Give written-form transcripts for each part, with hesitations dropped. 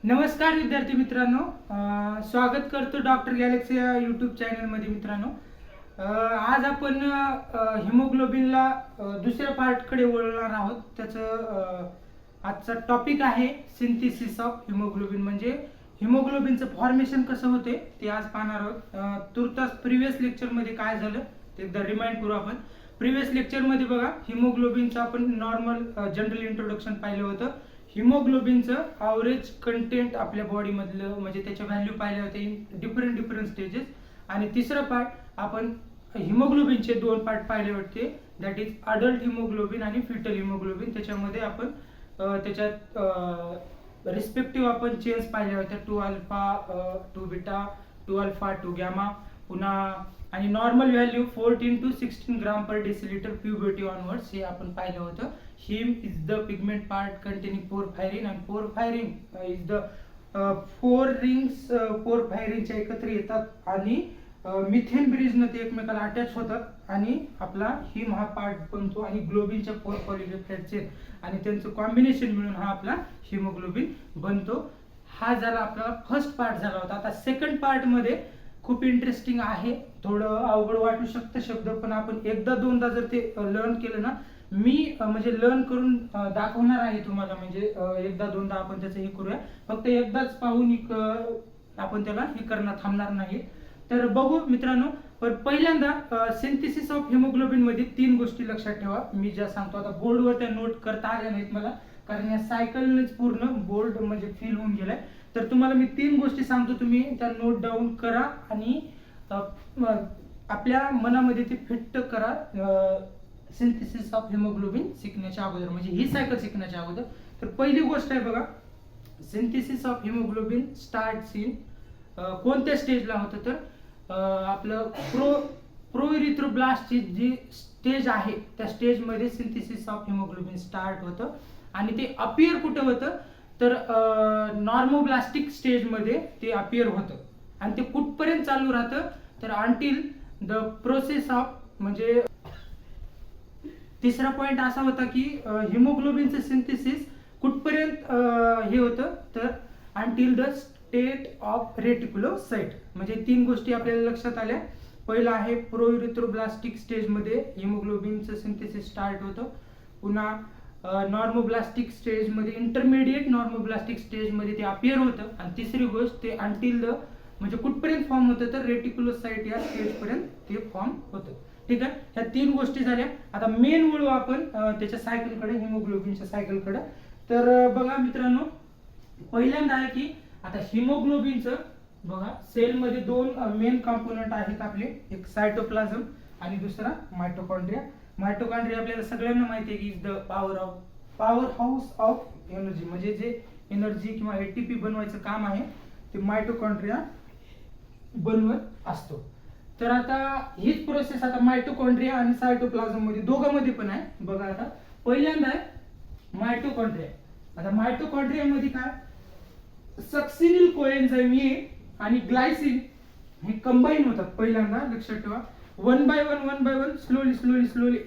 नमस्कार विद्यार्थी मित्रांनो, स्वागत करतो डॉक्टर गॅलेक्सी या यूट्यूब चॅनलमध्ये. मित्रांनो, आज आपण हिमोग्लोबिनला दुसऱ्या पार्टकडे वळणार आहोत. त्याचं आजचा टॉपिक आहे सिंथेसिस ऑफ हिमोग्लोबिन, म्हणजे हिमोग्लोबिनचं फॉर्मेशन कसं होते ते आज पाहणार आहोत. तुर्तास प्रिव्हियस लेक्चरमध्ये काय झालं ते एकदा रिमाइंड करू आपण. प्रिव्हियस लेक्चरमध्ये बघा, हिमोग्लोबिनचं आपण नॉर्मल जनरल इंट्रोडक्शन पाहिलं होतं. हिमोग्लोबिनचं ॲव्हरेज कंटेंट आपल्या बॉडीमधलं, म्हणजे त्याच्या व्हॅल्यू पाहिल्या होते इन डिफरंट स्टेजेस. आणि तिसरं पार्ट आपण हिमोग्लोबिनचे दोन पार्ट पाहिले होते, दॅट इज अडल्ट हिमोग्लोबिन आणि फिटल हिमोग्लोबिन. त्याच्यामध्ये आपण त्याच्यात रिस्पेक्टिव्ह आपण चेंज पाहिल्या होत्या, 2 अल्फा 2 बीटा, 2 अल्फा 2 गॅमा, पुन्हा आणि normal value 14 to 16 gram per decilitre puberty onwards हे आपण पाहिलं होतं. Haem is the pigment part containing porphyrin, आणि पोरफायरिन इज द 4 रिंग्स पोरफायरिनच्या एकत्र येतात आणि मिथेन ब्रिजनं ते एकमेकाला अटॅच होतात आणि आपला हिम हा पार्ट बनतो आणि ग्लोबिनच्या 4 पॉलिपेप्टाइडचे आणि त्यांचं कॉम्बिनेशन मिळून हा आपला हिमोग्लोबिन बनतो. हा झाला आपला फर्स्ट पार्ट झाला होता. आता सेकंड पार्ट मध्ये खूप इंटरेस्टिंग आहे, थोडं अवघड वाटू शकतं शब्द, पण आपण एकदा दोनदा जर ते लर्न केलं ना, मी म्हणजे लर्न करून दाखवणार आहे तुम्हाला, म्हणजे एकदा दोनदा आपण त्याचं हे करूया. फक्त एकदाच पाहून आपण त्याला हे करणार थांबणार नाही. तर बघू मित्रांनो. पण पहिल्यांदा सिंथेसिस ऑफ हिमोग्लोबिन मध्ये 3 गोष्टी लक्षात ठेवा. मी ज्या सांगतो आता बोर्डवर त्या नोट करता आल्या नाहीत मला, कारण या सायकलनेच पूर्ण बोर्ड म्हणजे फिल होऊन गेलाय. तर तुम्हाला मी 3 गोष्टी सांगतो, तुम्ही त्या नोट डाऊन करा आणि आपल्या मनामध्ये ते फिट करा सिंथेसिस ऑफ हिमोग्लोबिन शिकण्याच्या अगोदर, म्हणजे ही सायकल शिकण्याच्या अगोदर. तर पहिली गोष्ट आहे बघा, synthesis of haemoglobin starts in कोणत्या स्टेजला होतं, तर आपलं प्रोइरिथ्रोब्लास्टची जी स्टेज आहे त्या स्टेजमध्ये सिंथेसिस ऑफ हिमोग्लोबिन स्टार्ट होतं. आणि ते अपियर कुठं होतं, तर नॉर्मोब्लास्टिक स्टेजमध्ये ते अपियर होतं. आणि ते कुठपर्यंत चालू राहतं, तर अंटिल द प्रोसेस ऑफ, म्हणजे तिसरा पॉइंट असा होता की हिमोग्लोबिनचं सिंथेसिस कुठपर्यंत हे होतं, तर अंटिल द स्टेट ऑफ रेटिक्युलोसाइट. म्हणजे 3 गोष्टी आपल्याला लक्षात आल्या. पहिला आहे प्रोइरिथ्रोब्लास्टिक स्टेजमध्ये हिमोग्लोबिनचं सिंथेसिस स्टार्ट होतं. पुन्हा नॉर्मोब्लास्टिक स्टेजमध्ये, इंटरमिडिएट नॉर्मोब्लास्टिक स्टेजमध्ये ते अपियर होतं. आणि तिसरी गोष्ट, ते अंटिल द, म्हणजे कुठपर्यंत फॉर्म होतं, तर रेटिक्युलोसाइट या स्टेजपर्यंत ते फॉर्म होतं. ठीक आहे, ह्या 3 गोष्टी झाल्या. आता मेन वळू आपण त्याच्या सायकलकडे, हिमोग्लोबिनच्या सायकलकडे. तर बघा मित्रांनो, पहिल्यांदा आहे की आता हिमोग्लोबिनचं बघा, सेलमध्ये 2 मेन कंपोनंट आहेत आपले, एक सायटोप्लाझम आणि दुसरा मायटोकॉन्ड्रिया. मायटोकॉन्ड्रिया आपल्याला सगळ्यांना माहिती आहे की is the power house of energy, म्हणजे जे एनर्जी किंवा एटीपी बनवायचं काम आहे ते मायटोकॉन्ड्रिया बनवत असतो. तर आता हीच प्रोसेस आता मायटोकॉन्ड्रिया आणि सायटोप्लाझम मध्ये दोघांमध्ये पण आहे. बघा आता पहिल्यांदा आहे मायटोकॉन्ड्रिया. आता मायटोकॉन्ड्रिया मध्ये काय, सक्सिनिल कोएन्झाइम ए आणि ग्लायसिन हे कंबाईन होतात. पहिल्यांदा लक्षात ठेवा, 1 by 1 स्लोली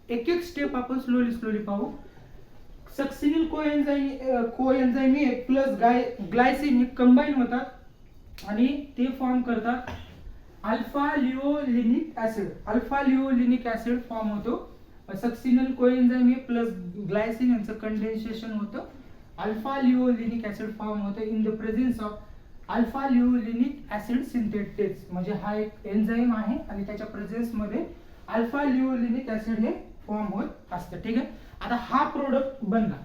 एक स्टेप आपण स्लोली पाहू. Succinyl coenzyme A plus glycine हे कंबाईन होतात आणि ते फॉर्म करतात alpha levulinic acid. Alpha levulinic acid form होतो. Succinyl coenzyme A plus glycine यांचं कंडेन्सेशन होतं, अल्फा लिओलिनिक ऍसिड फॉर्म होतं in the presence of alpha levulinic acid synthetase. म्हणजे हा एक एन्झाईम आहे आणि त्याच्या प्रेझेन्स मध्ये अल्फा लिओलिनिक ऍसिड हे फॉर्म होत असतं. ठीक आहे, आता हा प्रोडक्ट बनला.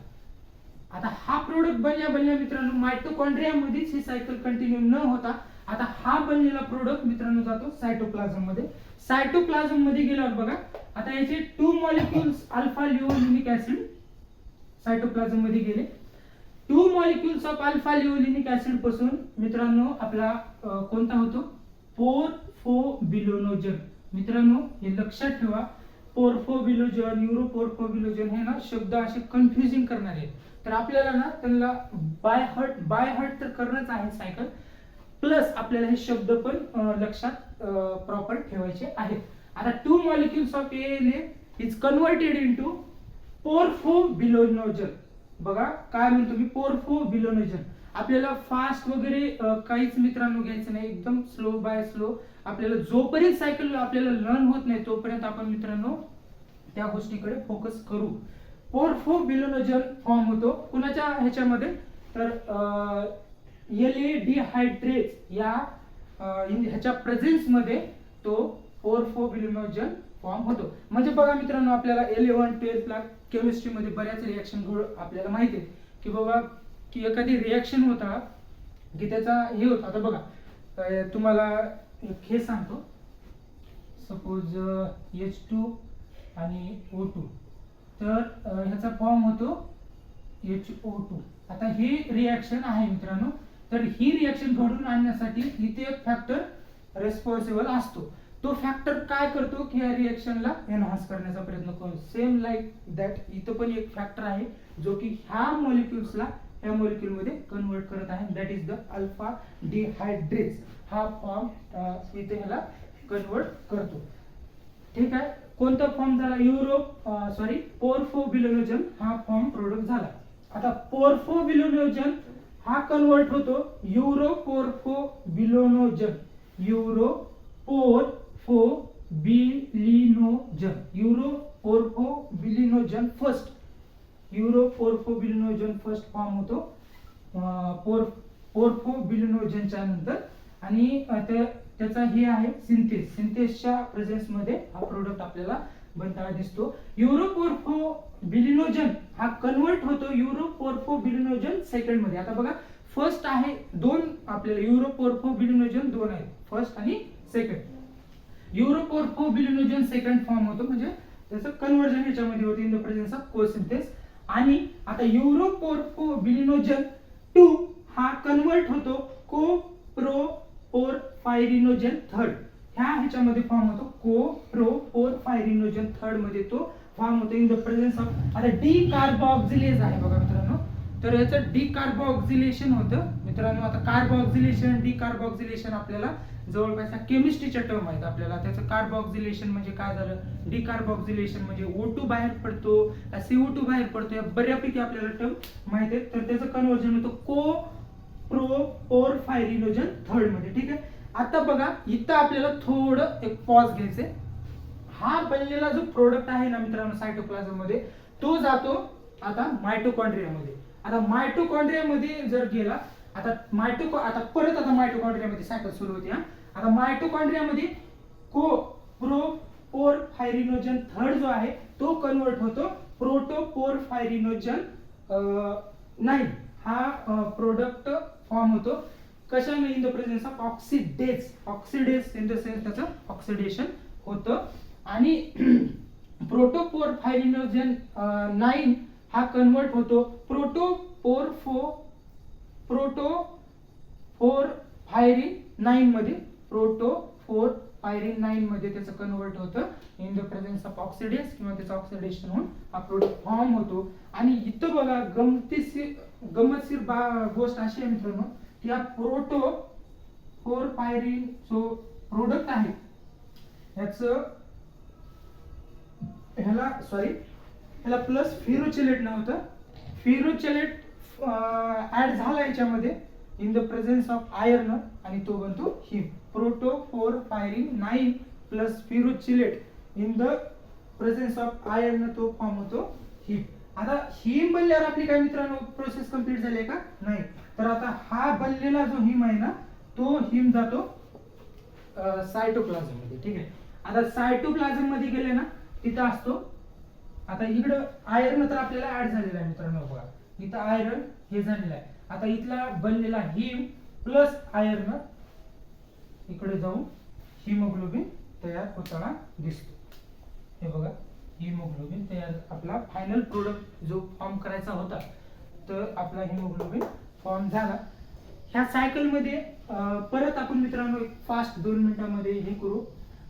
आता हा प्रोडक्ट बनल्या मित्रांनो, मायटोकॉन्ड्रिया मध्येच ही सायकल कंटिन्यू न होता आता हा बनलेला प्रोडक्ट मित्रांनो जातो सायटोप्लाझम मध्ये. सायटोप्लाझम मध्ये गेल्यावर बघा, आता याचे 2 molecules alpha levulinic acid cytoplasm मध्ये गेले. 2 molecules of alpha levulinic acid पासून मित्रांनो आपला कोणता होतो, पोरफोबिलोनोजन. मित्रांनो हे लक्षात ठेवा, पोरफोबिलोजन, न्यूरोपोरफोबिलोजन हे ना शब्द असे कन्फ्युजिंग करणारे आहेत. तर आपल्याला ना त्यांना बाय हार्ट तर करणंच आहे सायकल, प्लस आपल्याला हे शब्द पण लक्षात प्रॉपर ठेवायचे आहेत. आता 2 molecules of ALA is converted into porphobilinogen. बघा काय म्हणतो मी, पोर्फोबिलोनोजन. आपल्याला फास्ट वगैरे काहीच मित्रांनो घ्यायचं नाही, एकदम स्लो बाय स्लो. आपल्याला जोपर्यंत सायकल आपल्याला लर्न होत नाही तोपर्यंत आपण मित्रांनो त्या गोष्टीकडे फोकस करू. पोर्फोबिलोनोजन फॉर्म होतो कुणाच्या ह्याच्यामध्ये, तर डिहायड्रेट्स या ह्याच्या प्रेझेन्स मध्ये तो पोर्फोबिलोनोजन फॉर्म होतो. म्हणजे बघा मित्रांनो, आपल्याला 11-12 ला केमिस्ट्री मध्ये बऱ्याच रिएक्शन आपल्याला माहिती आहे की बाबा की एखादी रिएक्शन होता की त्याचा हे होतं. आता बघा तुम्हाला एक हे सांगतो, सपोज H2 आणि O2, तर ह्याचा फॉर्म होतो HO2. आता हे रिएक्शन आहे मित्रांनो, तर ही रिएक्शन घडून आणण्यासाठी इथे एक फॅक्टर रेस्पॉन्सिबल असतो. तो फॅक्टर काय करतो की या रिएक्शनला एनहान्स करण्याचा प्रयत्न करतो. सेम लाईक दॅट इथं पण एक फॅक्टर आहे जो की ह्या मॉलिक्युल्सला ह्या मॉलिक्युल मध्ये कन्वर्ट करत आहे, दॅट इज द अल्फा डिहायड्रेट्स. हा फॉर्म इथे ह्याला कन्वर्ट करतो. ठीक आहे. कोणता फॉर्म झाला, पोर्फोबिलोनोजन हा फॉर्म प्रोडक्ट झाला. आता पोर्फोबिलोनोजन हा कन्वर्ट होतो युरोपोर्फोबिलोनोजन. युरोपोर्फोबिलोनोजन फर्स्ट फॉर्म होतो पोर्फोबिलोनोजनच्या नंतर. आणि त्याचा हे आहे सिंथेसच्या प्रेझेन्स मध्ये हा प्रोडक्ट आपल्याला बनताना दिसतो. युरोपोर्फोबिलोनोजन हा कन्वर्ट होतो युरोपोर्फोबिलोनोजन सेकंड मध्ये. आता बघा फर्स्ट आहे दोन, आपल्याला युरोपोर्फोबिलोनोजन दोन आहेत, फर्स्ट आणि सेकंड. युरोपोर्फोबिलोनोजन सेकंड फॉर्म होतो, म्हणजे त्याचं कन्वर्जन ह्याच्यामध्ये होते इन द प्रेझेन्स ऑफ कोसिंथेस. आणि आता युरोपोर्फोबिलोनोजन 2 हा कन्वर्ट होतो कोप्रोपोरफायरिनोजन थर्ड. ह्याच्यामध्ये फॉर्म होतो कोप्रोपोरफायरिनोजन थर्ड मध्ये तो फॉर्म होतो इन द प्रेझेन्स ऑफ. आता डी कार्बोक्सिलेज आहे बघा मित्रांनो, तर याचं डी कार्बोक्सिलेशन होतं मित्रांनो. आता कार्बोक्सिलेशन डी कार्बोक्सिलेशन आपल्याला जवळपास केमिस्ट्रीच्या टर्म आहेत आपल्याला. त्याचं कार्बोक्सिलेशन म्हणजे काय झालं, डी कार्बोक्सिलेशन म्हणजे O2 बाहेर पडतो, CO2 बाहेर पडतो, या बऱ्यापैकी आपल्याला टर्म माहिती आहेत. तर त्याचं कन्वर्जन होतं कोप्रोपोरफायरिनोजन थर्ड मध्ये. ठीक आहे. आता बघा इथं आपल्याला थोडं एक पॉज घ्यायचंय. हा बनलेला जो प्रोडक्ट आहे ना मित्रांनो सायटोप्लाझम मध्ये, तो जातो आता मायटोकॉन्ड्रिया मध्ये. आता मायटोकॉन्ड्रिया मध्ये जर गेला, आता परत मायटोकॉन्ड्रिया मध्ये सायकल सुरू होते. आता मायटोकॉन्ड्रिया मध्ये कोप्रोपोरफायरिनोजन थर्ड जो आहे तो कन्वर्ट होतो प्रोटोपोरफायरिनोजन 9. हा प्रोडक्ट फॉर्म होतो कशाने, in the presence of oxidase in the sense त्याचं ऑक्सिडेशन होतं. आणि प्रोटोपोरफायरिनोजन 9 हा कन्वर्ट होतो प्रोटोपोरफायरिन 9 मध्ये. प्रोटोपोरफायरिन 9 मध्ये त्याचं कन्वर्ट होतं in the presence of oxidase किंवा त्याचं ऑक्सिडेशन होऊन हा प्रोडक्ट फॉर्म होतो. आणि इथं बघा गमतीशीर गोष्ट अशी आहे मित्रांनो की हा प्रोटोपोरफायरिन जो प्रोडक्ट आहे याचं ह्याला प्लस फिरोचेलेट नव्हतं. फिरोचेलेट ऍड झाला याच्यामध्ये in the presence of iron आणि तो बनतो haem. Protoporphyrin 9 plus ferrochelate in the presence of iron तो फॉर्म होतो हिम. आता हिम बनल्यावर आपली काय मित्रांनो प्रोसेस कंप्लीट झाली का नाही, तर आता हा बनलेला जो हिम आहे ना तो हिम जातो सायटोप्लाझम मध्ये. ठीक आहे. आता सायटोप्लाझम मध्ये गेले ना तिथं असतो. आता इकडं आयर्न तर आपल्याला ऍड झालेला आहे मित्रांनो, बघा इथं आयर्न हे झालेलं आहे. आता इथला बनलेला हिम प्लस आयर्न इकडे जाऊन हिमोग्लोबिन तयार होताना दिसतो. हे बघा हिमोग्लोबिन तयार, आपला फायनल प्रोडक्ट जो फॉर्म करायचा होता तर आपला हिमोग्लोबिन फॉर्म झाला. ह्या सायकल मध्ये परत आपण मित्रांनो फास्ट 2 मिनिटांमध्ये हे करू.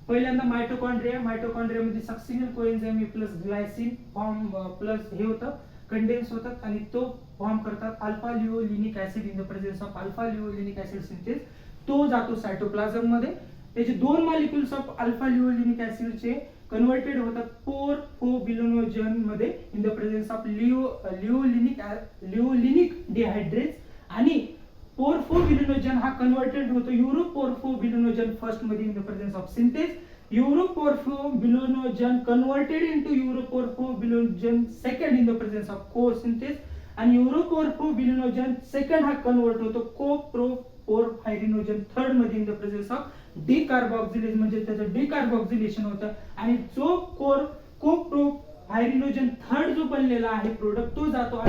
पहिल्यांदा मायटोकॉन्ड्रिया मध्ये succinyl coenzyme plus glycine form plus हे होतं कंडेन्स होतात आणि तो फॉर्म करतात alpha levulinic acid in the presence of alpha levulinic acid synthase. तो जातो सायटोप्लाझम मध्ये. त्याचे 2 मॉलिक्युल्स ऑफ अल्फा लिओलिनिक ऍसिडचे कन्वर्टेड होतात पोरफोबिलिनोजन मध्ये in the presence of levulinic dehydratase, आणि पोरफोबिलिनोजन हा कन्वर्टेड होतो युरोपोरफोबिलिनोजन फर्स्ट मध्ये in the presence of synthase, uroporphobilinogen converted into uroporphobilinogen second in the presence of कोसिंथेस, आणि युरोपोरफोबिलिनोजन सेकंड हा convert होतो कोप्रोपोरफायरिनोजन थर्ड मध्ये इन द प्रेझेन्स ऑफ डिकार्बोक्सिलेज, म्हणजे त्याचं डिकार्बोक्सिलेशन होतं, आणि जो कोप्रोफायरिनोजन थर्ड जो बनलेला आहे प्रोडक्ट तो जातो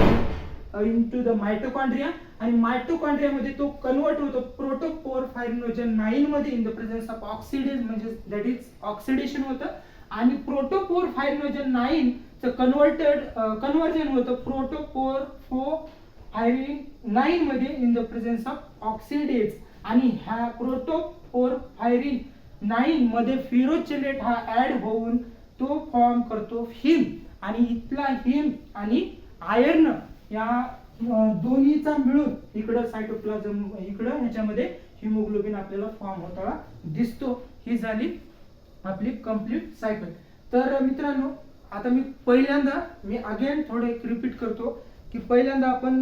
into the mitochondria, आणि मायटोकॉन्ड्रिया मध्ये तो कन्वर्ट होतो प्रोटोपोरफायरिनोजन 9 मध्ये in the presence of oxidase, म्हणजे दॅट इज ऑक्सिडेशन होतं, आणि प्रोटोपोरफायरिनोजन 9 चं कन्वर्जन होतं प्रोटोपोरफायरिन 9 मध्ये in the presence of oxidase, आणि ह्या प्रोटोपोरफायरिन 9 मध्ये फिरोचेलेट हा ऍड होऊन तो फॉर्म करतो हिम, आणि इथला हिम आणि आयर्न या दोन्हीचा मिळून इकडं सायटोप्लाझम इकडं ह्याच्यामध्ये हिमोग्लोबिन आपल्याला फॉर्म होताना दिसतो. ही झाली आपली कंप्लीट सायकल. तर मित्रांनो, आता मी अगेन थोडे रिपीट करतो की पहिल्यांदा आपण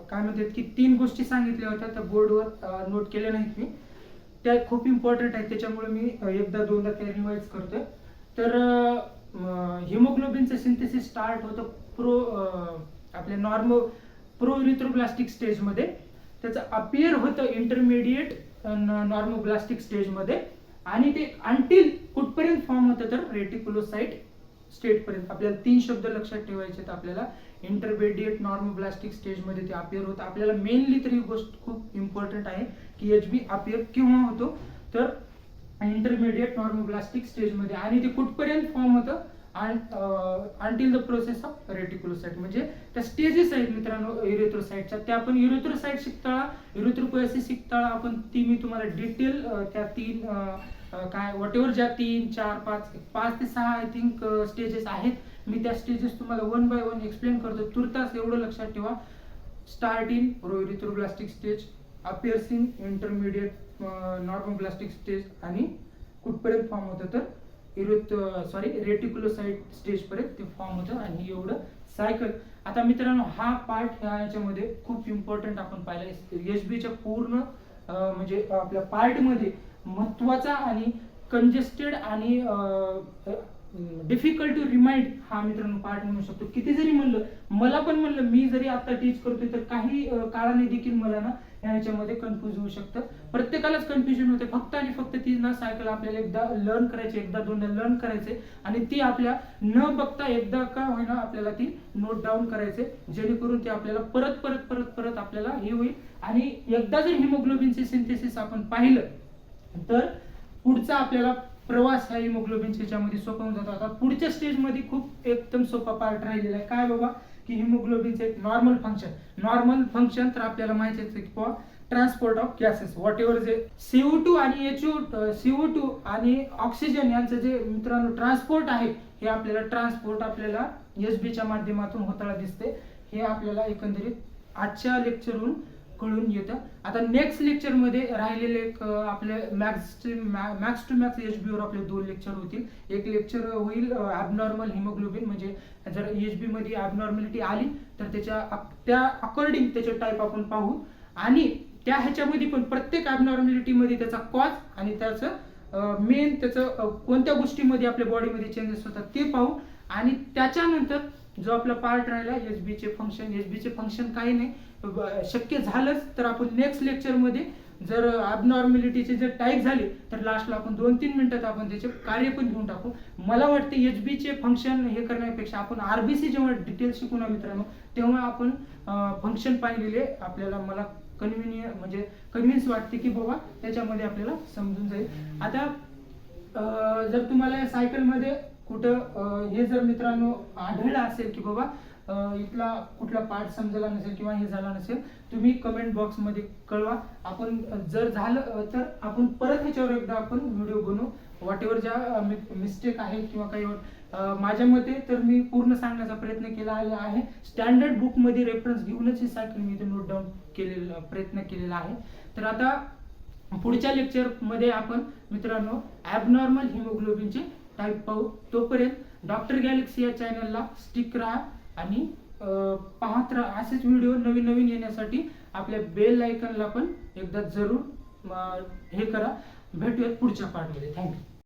काय म्हणतात की 3 गोष्टी सांगितल्या होत्या त्या बोर्डवर नोट केल्या नाहीत मी, त्या खूप इम्पॉर्टंट आहेत, त्याच्यामुळे मी एकदा दोनदा त्या रिवाइज करतोय. तर हिमोग्लोबिनचं सिंथेसिस स्टार्ट होतं आपल्या नॉर्मल प्रोइरिथ्रोब्लास्टिक स्टेज मध्ये, त्याचं अपियर होतं इंटरमिडिएट नॉर्मोब्लास्टिक स्टेज मध्ये, आणि ते अंटिल कुठपर्यंत फॉर्म होतं तर रेटिक्युलोसाइट स्टेट पर्यंत. आपल्याला 3 शब्द लक्षात ठेवायचे आहेत. आपल्याला इंटरमिडिएट नॉर्मोब्लास्टिक स्टेज मध्ये ते अपियर होतं. आपल्याला मेनली तर ही गोष्ट खूप इम्पॉर्टंट आहे की एचबी अपियर केव्हा होतो तर इंटरमिडिएट नॉर्मोब्लास्टिक स्टेज मध्ये, आणि ते कुठपर्यंत फॉर्म होतं अंटिल द प्रोसेस ऑफ रेटिक्युलोसाइट, म्हणजे त्या स्टेजेस आहेत मित्रांनो इरेथ्रोसाइटच्या, त्या आपण इरेथ्रोसाइट शिकताळा, इरेथ्रोपोएसिस शिकताळा आपण ती मी तुम्हाला डिटेल त्या 3 काय व्हॉटएव्हर ज्या 3, 4, 5 ते 6 आय थिंक स्टेजेस आहेत, मी त्या स्टेजेस तुम्हाला 1 बाय 1 एक्सप्लेन करतो. तुर्तास एवढं लक्षात ठेवा, start in proerythroblastic stage, appears in intermediate normoblastic stage, आणि कुठपर्यंत फॉर्म होतं तर रेटिक्युलोसाइट स्टेज पर्यंत ते फॉर्म होतं, आणि एवढं सायकल. आता मित्रांनो, हा पार्ट ह्याच्यामध्ये खूप इम्पॉर्टंट आपण पाहिला एचबीच्या पूर्ण म्हणजे आपल्या पार्ट मध्ये महत्वाचा आणि कंजेस्टेड आणि डिफिकल्ट टू रिमाइंड हा मित्रांनो पार्ट म्हणू शकतो. किती जरी मला पण म्हणलं, मी जरी आता टीच करतोय तर काही काळाने देखील मला ना ह्याच्यामध्ये कन्फ्युज होऊ शकतं, प्रत्येकालाच कन्फ्युजन होते. फक्त आणि फक्त ती ना सायकल आपल्याला एकदा लर्न करायची, एकदा दोनदा लर्न करायचे, आणि ती आपल्या न बघता एकदा का होईना आपल्याला ती नोट डाऊन करायचे, जेणेकरून ती आपल्याला परत परत परत परत आपल्याला हे होईल. आणि एकदा जर हिमोग्लोबिनचे सिंथेसिस आपण पाहिलं तर पुढचा आपल्याला प्रवास ह्या हिमोग्लोबिनच्या याच्यामध्ये सोपा होऊन जातो. आता पुढच्या स्टेज मध्ये खूप एकदम सोपा पार्ट राहिलेला आहे. काय बाबा की हिमोग्लोबिनचं एक नॉर्मल फंक्शन तर आपल्याला माहिती आहे की ट्रान्सपोर्ट ऑफ गॅसेस व्हॉटएव्हर जे CO2 आणि CO2 आणि ऑक्सिजन यांचं जे मित्रांनो ट्रान्सपोर्ट आहे, हे ट्रान्सपोर्ट आपल्याला एसबीच्या माध्यमातून होताना दिसते. हे आपल्याला एकंदरीत आजच्या लेक्चरवरून कळून येतं. आता नेक्स्ट लेक्चर मध्ये राहिलेले आपले मॅक्स टू मॅक्स एचबी वर आपले 2 लेक्चर होतील. एक लेक्चर होईल ॲबनॉर्मल हिमोग्लोबिन, म्हणजे जर एचबी मध्ये ॲबनॉर्मॅलिटी आली तर त्या अकॉर्डिंग त्याचे टाईप आपण पाहू, आणि त्या ह्याच्यामध्ये पण प्रत्येक ॲबनॉर्मॅलिटी मध्ये त्याचा कॉज आणि त्याचं मेन त्याचं कोणत्या गोष्टीमध्ये आपल्या बॉडीमध्ये चेंजेस होतात ते पाहू. आणि त्याच्यानंतर जो आपला पार्ट राहिला एचबीचे फंक्शन काही नाही, शक्य झालंच तर आपण नेक्स्ट लेक्चर मध्ये जर ॲबनॉर्मॅलिटीचे जर टाईप झाले तर लास्टला आपण 2-3 मिनिटात आपण त्याचे कार्य पण घेऊन टाकू. मला वाटते एचबीचे फंक्शन हे करण्यापेक्षा आपण आरबीसी जेव्हा डिटेल शिकू ना मित्रांनो, तेव्हा आपण फंक्शन पाहिलेले आपल्याला मला कन्व्हिन्स वाटते की बाबा त्याच्यामध्ये आपल्याला समजून जाईल. आता जर तुम्हाला या सायकल मध्ये कुठं हे जर मित्रांनो आढळलं असेल की बाबा इथला कुठला पार्ट समजला नसेल किंवा हे झाला नसेल, तुम्ही कमेंट बॉक्स मध्ये कळवा. आपण जर झालं तर आपण परत ह्याच्यावर एकदा आपण व्हिडिओ बनवू. व्हॉटएव्हर ज्या मिस्टेक आहे किंवा काही माझ्या मते तर मी पूर्ण सांगण्याचा प्रयत्न केला आहे. स्टँडर्ड बुक मध्ये रेफरन्स घेऊनच ही सायकल मी इथे नोट डाऊन प्रयत्न केलेला आहे. तर आता पुढच्या लेक्चरमध्ये आपण मित्रांनो ॲबनॉर्मल हिमोग्लोबिनचे टाईप पाहू. तोपर्यंत डॉक्टर गॅलेक्सी या चॅनलला स्टिक राहा आणि पाहत राहा. असेच व्हिडिओ नवीन नवीन येण्यासाठी आपल्या बेल आयकॉनला पण एकदा जरूर हे करा. भेटूयात पुढच्या पार्टमध्ये. थँक्यू.